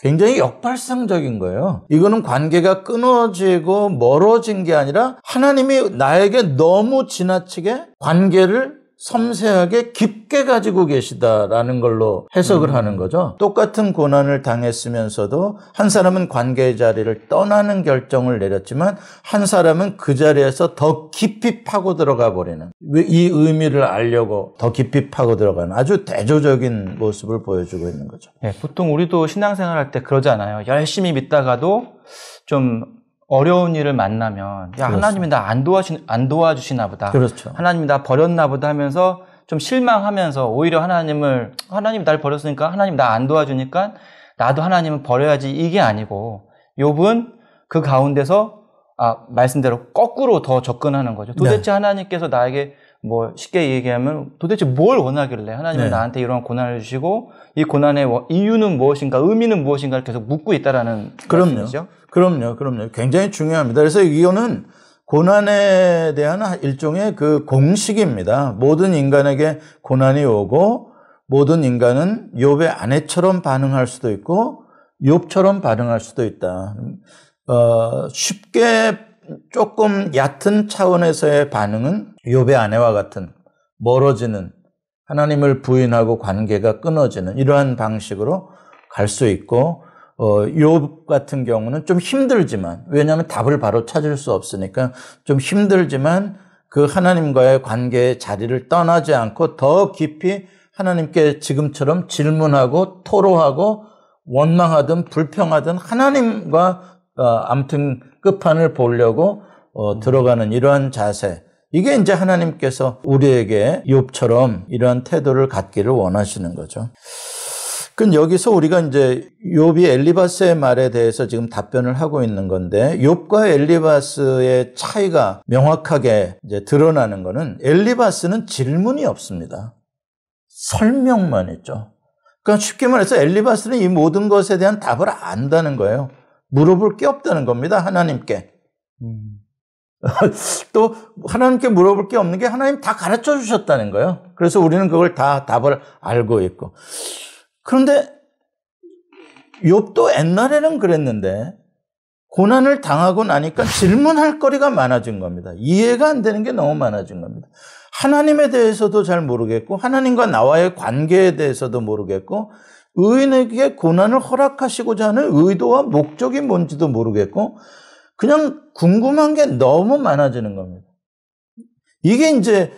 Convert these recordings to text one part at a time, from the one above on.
굉장히 역발상적인 거예요. 이거는 관계가 끊어지고 멀어진 게 아니라 하나님이 나에게 너무 지나치게 관계를 섬세하게 깊게 가지고 계시다라는 걸로 해석을 하는 거죠. 똑같은 고난을 당했으면서도 한 사람은 관계의 자리를 떠나는 결정을 내렸지만 한 사람은 그 자리에서 더 깊이 파고 들어가 버리는, 이 의미를 알려고 더 깊이 파고 들어가는 아주 대조적인 모습을 보여주고 있는 거죠. 네, 보통 우리도 신앙생활 할 때 그러잖아요. 열심히 믿다가도 좀 어려운 일을 만나면 야, 하나님이 나 안 도와주시나 보다. 그렇죠. 하나님이 나 버렸나 보다 하면서 좀 실망하면서 오히려 하나님이 날 버렸으니까 하나님 나 안 도와주니까 나도 하나님을 버려야지, 이게 아니고 욥은 그 가운데서 말씀대로 거꾸로 더 접근하는 거죠. 도대체 하나님께서 나에게 뭐 쉽게 얘기하면 도대체 뭘 원하길래 하나님은 나한테 이런 고난을 주시고 이 고난의 이유는 무엇인가, 의미는 무엇인가를 계속 묻고 있다라는 말씀이죠. 그럼요. 굉장히 중요합니다. 그래서 이거는 고난에 대한 일종의 그 공식입니다. 모든 인간에게 고난이 오고 모든 인간은 욥의 아내처럼 반응할 수도 있고 욥처럼 반응할 수도 있다. 쉽게 조금 얕은 차원에서의 반응은 욥의 아내와 같은 멀어지는, 하나님을 부인하고 관계가 끊어지는 이러한 방식으로 갈 수 있고, 욥 같은 경우는 좀 힘들지만, 왜냐하면 답을 바로 찾을 수 없으니까 좀 힘들지만 그 하나님과의 관계의 자리를 떠나지 않고 더 깊이 하나님께 지금처럼 질문하고 토로하고 원망하든 불평하든 하나님과 아무튼 끝판을 보려고 들어가는 이러한 자세, 이게 이제 하나님께서 우리에게 욥처럼 이러한 태도를 갖기를 원하시는 거죠. 그럼 여기서 우리가 이제 욥이 엘리바스의 말에 대해서 지금 답변을 하고 있는 건데, 욥과 엘리바스의 차이가 명확하게 이제 드러나는 거는, 엘리바스는 질문이 없습니다. 설명만 있죠. 그러니까 쉽게 말해서 엘리바스는 이 모든 것에 대한 답을 안다는 거예요. 물어볼 게 없다는 겁니다, 하나님께. 또 하나님께 물어볼 게 없는 게 하나님 다 가르쳐 주셨다는 거예요. 그래서 우리는 그걸 다 답을 알고 있고. 그런데 욥도 옛날에는 그랬는데 고난을 당하고 나니까 질문할 거리가 많아진 겁니다. 이해가 안 되는 게 너무 많아진 겁니다. 하나님에 대해서도 잘 모르겠고 하나님과 나와의 관계에 대해서도 모르겠고 의인에게 고난을 허락하시고자 하는 의도와 목적이 뭔지도 모르겠고 그냥 궁금한 게 너무 많아지는 겁니다. 이게 이제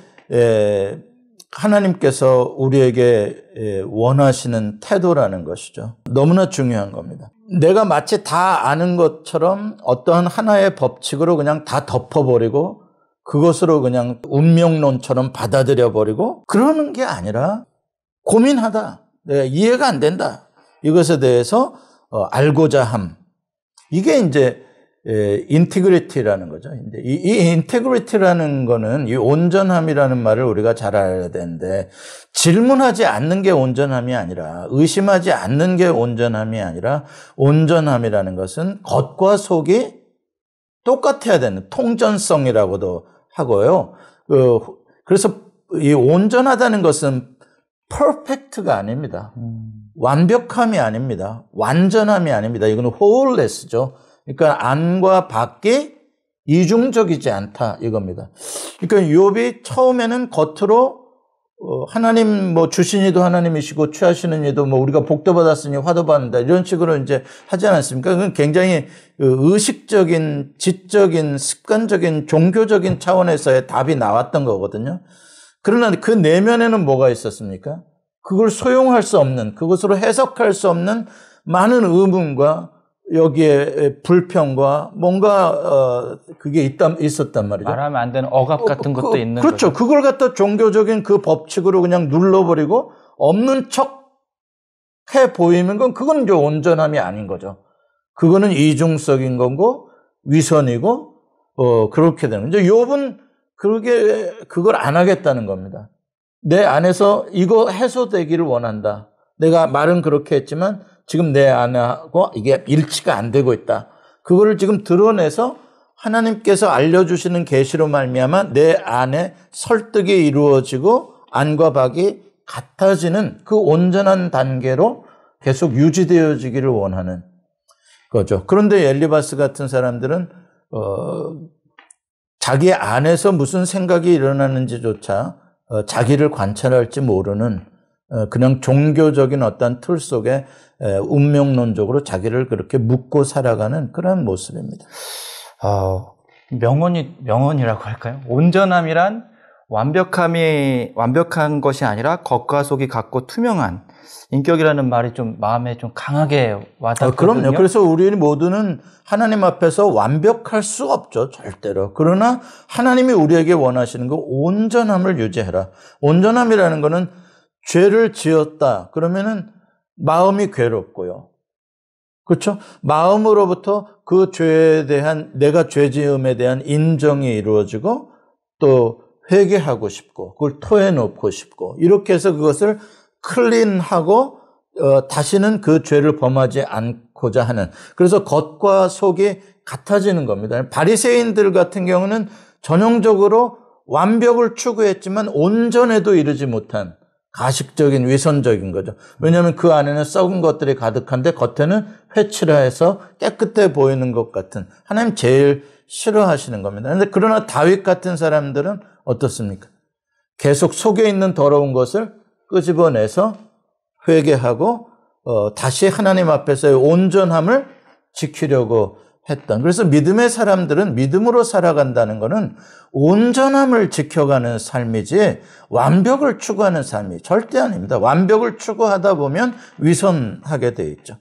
하나님께서 우리에게 원하시는 태도라는 것이죠. 너무나 중요한 겁니다. 내가 마치 다 아는 것처럼 어떠한 하나의 법칙으로 그냥 다 덮어버리고 그것으로 그냥 운명론처럼 받아들여버리고 그러는 게 아니라 고민하다, 내가 이해가 안 된다, 이것에 대해서 알고자 함, 이게 이제 인티그리티라는 거죠. 이 인티그리티라는 거는 이 온전함이라는 말을 우리가 잘 알아야 되는데, 질문하지 않는 게 온전함이 아니라, 의심하지 않는 게 온전함이 아니라, 온전함이라는 것은 겉과 속이 똑같아야 되는 통전성이라고도 하고요. 그래서 이 온전하다는 것은 퍼펙트가 아닙니다. 완벽함이 아닙니다. 완전함이 아닙니다. 이거는 wholeness죠. 그러니까 안과 밖이 이중적이지 않다, 이겁니다. 그러니까 욥이 처음에는 겉으로 하나님 뭐 주신 이도 하나님이시고 취하시는 이도 뭐 우리가 복도 받았으니 화도 받는다, 이런 식으로 이제 하지 않았습니까? 그건 굉장히 의식적인, 지적인, 습관적인, 종교적인 차원에서의 답이 나왔던 거거든요. 그러나 그 내면에는 뭐가 있었습니까? 그걸 소용할 수 없는, 그것으로 해석할 수 없는 많은 의문과 여기에 불평과 뭔가 그게 있었단 말이죠. 말하면 안 되는 억압 같은 것도 있는 그렇죠. 거죠. 그걸 갖다 종교적인 그 법칙으로 그냥 눌러버리고 없는 척 해 보이는 건 그건 이제 온전함이 아닌 거죠. 그거는 이중적인 거고 위선이고 그렇게 되는 거죠. 욥은 그걸 안 하겠다는 겁니다. 내 안에서 이거 해소되기를 원한다. 내가 말은 그렇게 했지만 지금 내 안하고 이게 일치가 안 되고 있다. 그거를 지금 드러내서 하나님께서 알려주시는 계시로 말미암아 내 안에 설득이 이루어지고 안과 밖이 같아지는 그 온전한 단계로 계속 유지되어지기를 원하는 거죠. 그런데 엘리바스 같은 사람들은 자기 안에서 무슨 생각이 일어나는지조차 자기를 관찰할지 모르는 그냥 종교적인 어떤 틀 속에 운명론적으로 자기를 그렇게 묻고 살아가는 그런 모습입니다. 명언이라고 할까요? 온전함이란 완벽한 것이 아니라 겉과 속이 같고 투명한 인격이라는 말이 좀 마음에 좀 강하게 와닿거든요. 그럼요. 그래서 우리 모두는 하나님 앞에서 완벽할 수 없죠. 절대로. 그러나 하나님이 우리에게 원하시는 거 온전함을 유지해라. 온전함이라는 거는 죄를 지었다. 그러면은 마음이 괴롭고요. 그렇죠? 마음으로부터 그 죄에 대한 내가 죄지음에 대한 인정이 이루어지고 또 회개하고 싶고 그걸 토해놓고 싶고 이렇게 해서 그것을 클린하고 다시는 그 죄를 범하지 않고자 하는 그래서 겉과 속이 같아지는 겁니다. 바리새인들 같은 경우는 전형적으로 완벽을 추구했지만 온전에도 이르지 못한 가식적인 위선적인 거죠. 왜냐하면 그 안에는 썩은 것들이 가득한데 겉에는 회칠해서 깨끗해 보이는 것 같은 하나님 제일 싫어하시는 겁니다. 그런데 그러나 다윗 같은 사람들은 어떻습니까? 계속 속에 있는 더러운 것을 끄집어내서 회개하고 다시 하나님 앞에서의 온전함을 지키려고 했던. 그래서 믿음의 사람들은 믿음으로 살아간다는 것은 온전함을 지켜가는 삶이지 완벽을 추구하는 삶이 절대 아닙니다. 완벽을 추구하다 보면 위선하게 돼 있죠.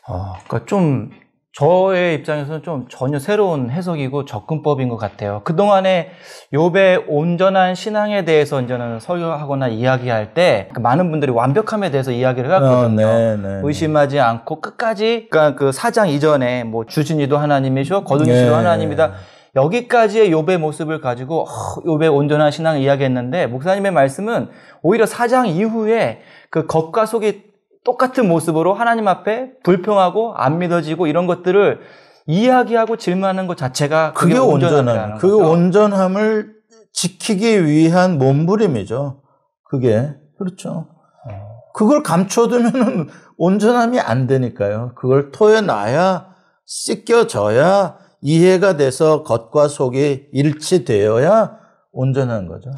그러니까 좀 저의 입장에서는 좀 전혀 새로운 해석이고 접근법인 것 같아요. 그동안에 욥의 온전한 신앙에 대해서 저는 설교하거나 이야기할 때 많은 분들이 완벽함에 대해서 이야기를 해왔거든요. 의심하지 않고 끝까지 그러니까 그 4장 이전에 뭐 주신이도 하나님이시오 거두시도 하나님이다. 여기까지의 욥의 모습을 가지고 욥의 온전한 신앙을 이야기했는데 목사님의 말씀은 오히려 4장 이후에 그 겉과 속이 똑같은 모습으로 하나님 앞에 불평하고 안 믿어지고 이런 것들을 이야기하고 질문하는 것 자체가 그게 온전함이라는 거죠. 그 온전함을 지키기 위한 몸부림이죠. 그게 그렇죠. 그걸 감춰두면 온전함이 안 되니까요. 그걸 토해놔야 씻겨져야 이해가 돼서 겉과 속이 일치되어야 온전한 거죠.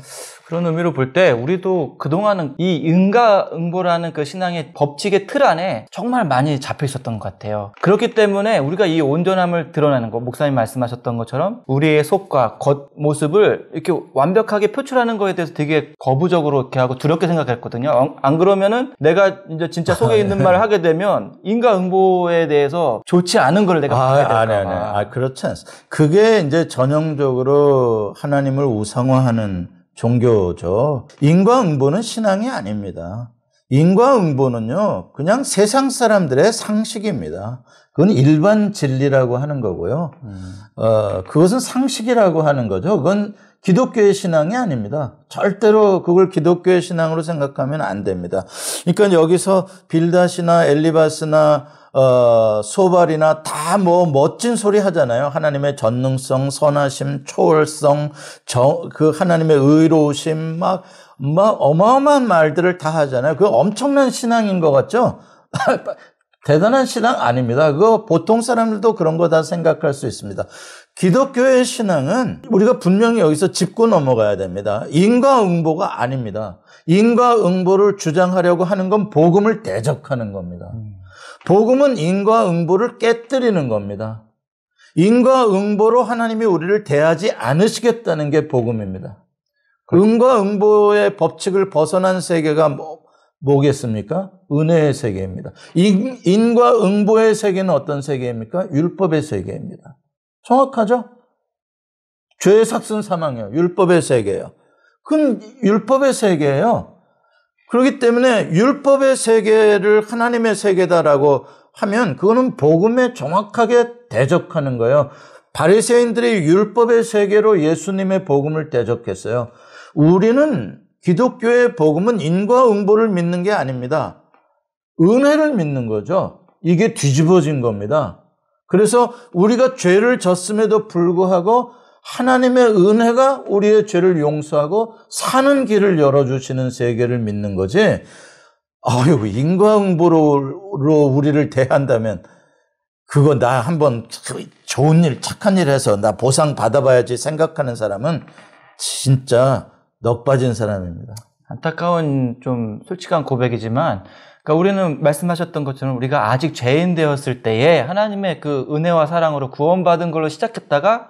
그런 의미로 볼 때 우리도 그동안은 이 인과응보라는 그 신앙의 법칙의 틀 안에 정말 많이 잡혀 있었던 것 같아요. 그렇기 때문에 우리가 이 온전함을 드러내는 거 목사님 말씀하셨던 것처럼 우리의 속과 겉모습을 이렇게 완벽하게 표출하는 거에 대해서 되게 거부적으로 이렇게 하고 두렵게 생각했거든요. 안 그러면은 내가 이제 진짜 속에 있는 말을 하게 되면 인과응보에 대해서 좋지 않은 걸 내가 하게 될까 봐. 그렇지 않습니다. 그게 이제 전형적으로 하나님을 우상화하는 종교죠. 인과응보는 신앙이 아닙니다. 인과응보는요, 그냥 세상 사람들의 상식입니다. 그건 일반 진리라고 하는 거고요. 그것은 상식이라고 하는 거죠. 그건 기독교의 신앙이 아닙니다. 절대로 그걸 기독교의 신앙으로 생각하면 안 됩니다. 그러니까 여기서 빌닷이나 엘리바스나 소발이나 다 뭐 멋진 소리 하잖아요. 하나님의 전능성, 선하심, 초월성, 그 하나님의 의로우심, 막 어마어마한 말들을 다 하잖아요. 그 엄청난 신앙인 것 같죠? 대단한 신앙 아닙니다. 그거 보통 사람들도 그런 거 다 생각할 수 있습니다. 기독교의 신앙은 우리가 분명히 여기서 짚고 넘어가야 됩니다. 인과응보가 아닙니다. 인과응보를 주장하려고 하는 건 복음을 대적하는 겁니다. 복음은 인과응보를 깨뜨리는 겁니다. 인과응보로 하나님이 우리를 대하지 않으시겠다는 게 복음입니다. 인과응보의 법칙을 벗어난 세계가 뭐겠습니까? 은혜의 세계입니다. 인과응보의 세계는 어떤 세계입니까? 율법의 세계입니다. 정확하죠? 죄의 삭슨 사망이에요. 율법의 세계예요. 그건 율법의 세계예요. 그렇기 때문에 율법의 세계를 하나님의 세계다라고 하면 그거는 복음에 정확하게 대적하는 거예요. 바리새인들이 율법의 세계로 예수님의 복음을 대적했어요. 우리는 기독교의 복음은 인과응보를 믿는 게 아닙니다. 은혜를 믿는 거죠. 이게 뒤집어진 겁니다. 그래서 우리가 죄를 졌음에도 불구하고 하나님의 은혜가 우리의 죄를 용서하고 사는 길을 열어주시는 세계를 믿는 거지. 아유, 인과응보로 우리를 대한다면 그거 나 한번 좋은 일, 착한 일 해서 나 보상 받아봐야지 생각하는 사람은 진짜 넋 빠진 사람입니다. 안타까운 좀 솔직한 고백이지만, 그러니까 우리는 말씀하셨던 것처럼 우리가 아직 죄인 되었을 때에 하나님의 그 은혜와 사랑으로 구원받은 걸로 시작했다가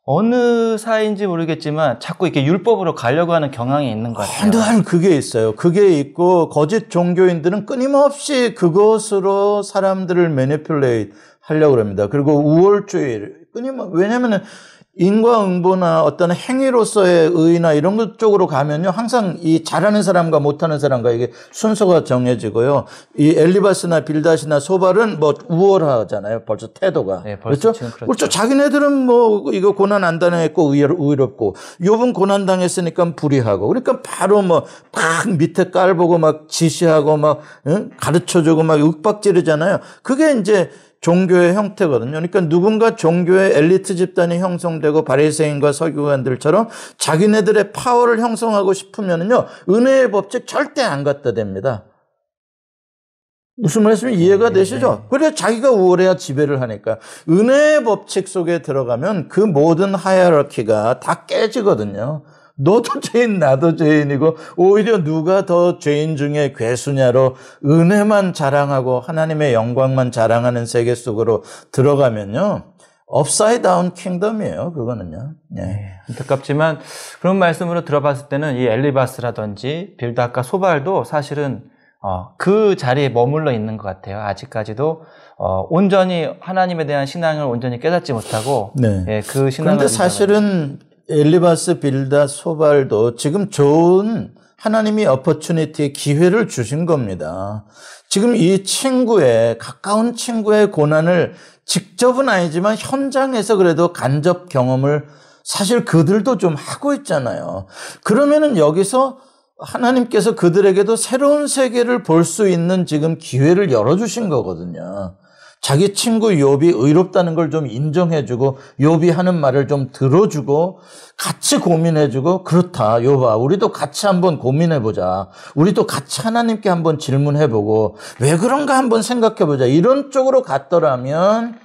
어느 사이인지 모르겠지만 자꾸 이렇게 율법으로 가려고 하는 경향이 있는 것 같아요. 늘 그게 있어요. 그게 있고 거짓 종교인들은 끊임없이 그것으로 사람들을 매니플레이트 하려고 합니다. 그리고 우월주의, 왜냐면은 인과응보나 어떤 행위로서의 의의나 이런 것 쪽으로 가면요, 항상 이 잘하는 사람과 못하는 사람과 이게 순서가 정해지고요. 이 엘리바스나 빌닷이나 소발은 뭐 우월하잖아요. 벌써 태도가. 네, 벌써 그렇죠? 그렇죠. 그렇죠. 자기네들은 뭐 이거 고난 안 당했고 의롭고, 욥은 고난 당했으니까 불의하고, 그러니까 바로 뭐 팍 밑에 깔보고 막 지시하고 막 가르쳐주고 막 윽박지르잖아요. 그게 이제 종교의 형태거든요. 그러니까 누군가 종교의 엘리트 집단이 형성되고 바리새인과 서기관들처럼 자기네들의 파워를 형성하고 싶으면요, 은혜의 법칙 절대 안 갖다 댑니다. 무슨 말씀이 이해가 되시죠? 그래야 자기가 우월해야 지배를 하니까. 은혜의 법칙 속에 들어가면 그 모든 하이어러키가 다 깨지거든요. 너도 죄인, 나도 죄인이고, 오히려 누가 더 죄인 중에 괴수냐로 은혜만 자랑하고 하나님의 영광만 자랑하는 세계 속으로 들어가면요, 업사이드 다운 킹덤이에요, 그거는요. 네. 안타깝지만 그런 말씀으로 들어봤을 때는 이 엘리바스라든지 빌닷과 소발도 사실은 그 자리에 머물러 있는 것 같아요. 아직까지도 온전히 하나님에 대한 신앙을 온전히 깨닫지 못하고, 네. 예, 그 신앙을. 그런데 사실은 엘리바스, 빌닷, 소발도 지금 좋은 하나님이 어퍼추니티, 기회를 주신 겁니다. 지금 이 친구의, 가까운 친구의 고난을 직접은 아니지만 현장에서 그래도 간접 경험을 사실 그들도 좀 하고 있잖아요. 그러면은 여기서 하나님께서 그들에게도 새로운 세계를 볼 수 있는 지금 기회를 열어주신 거거든요. 자기 친구 욥이 의롭다는 걸 좀 인정해주고, 욥이 하는 말을 좀 들어주고, 같이 고민해주고, 그렇다, 욥아, 우리도 같이 한번 고민해보자. 우리도 같이 하나님께 한번 질문해보고, 왜 그런가 한번 생각해보자. 이런 쪽으로 갔더라면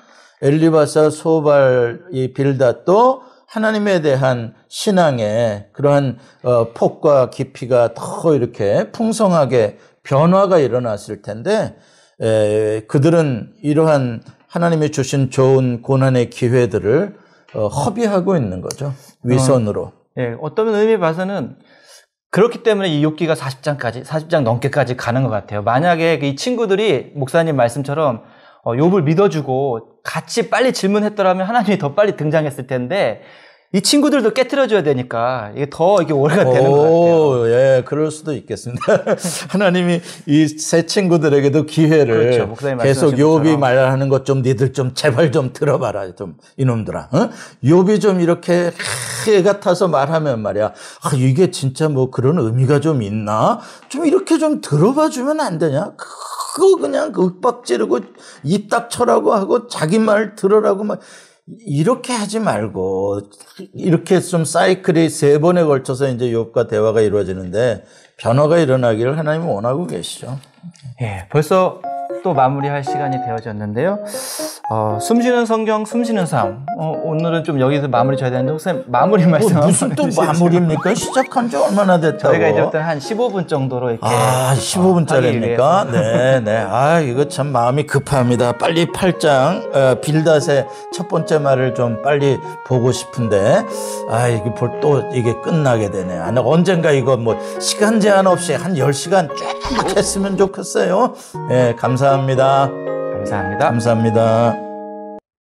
엘리바사, 소발, 이 빌닷도 하나님에 대한 신앙의 그러한 폭과 깊이가 더 이렇게 풍성하게 변화가 일어났을 텐데, 그들은 이러한 하나님이 주신 좋은 고난의 기회들을 허비하고 있는 거죠. 위선으로. 예, 어떤 의미에 봐서는 그렇기 때문에 이 욥기가 40장 넘게까지 가는 것 같아요. 만약에 이 친구들이 목사님 말씀처럼 욥을 믿어주고 같이 빨리 질문했더라면 하나님이 더 빨리 등장했을 텐데, 이 친구들도 깨트려줘야 되니까 이게 더 이게 오래가 되는 것 같아요. 예, 그럴 수도 있겠습니다. 하나님이 이 새 친구들에게도 기회를, 그렇죠, 계속 욥이 말하는 것 좀 니들 좀 제발 좀 들어봐라, 좀 이놈들아. 욥이 좀 이렇게 해 같아서 말하면 말이야, 이게 진짜 뭐 그런 의미가 좀 있나? 좀 이렇게 좀 들어봐 주면 안 되냐? 그거 그냥 윽박지르고 입 닥쳐라고 하고 자기 말 들으라고 막. 이렇게 하지 말고, 이렇게 좀 사이클이 3번에 걸쳐서 이제 욥과 대화가 이루어지는데 변화가 일어나기를 하나님은 원하고 계시죠. 예, 벌써 또 마무리할 시간이 되어졌는데요. 숨쉬는 성경, 숨쉬는 삶. 오늘은 좀 여기서 마무리 줘야 되는데, 혹시 마무리 말씀 무슨 또 마무리입니까? 시작한 지 얼마나 됐다고? 저희가 이제부터 한 15분 정도로 이렇게. 15분짜리입니까? 네. 이거 참 마음이 급합니다. 빨리 8장, 빌닷의 첫 번째 말을 좀 빨리 보고 싶은데, 이게 또 이게 끝나게 되네. 언젠가 이거 뭐 시간 제한 없이 한 10시간 쭉 했으면 좋겠어요. 네, 감사합니다. 감사합니다. 감사합니다.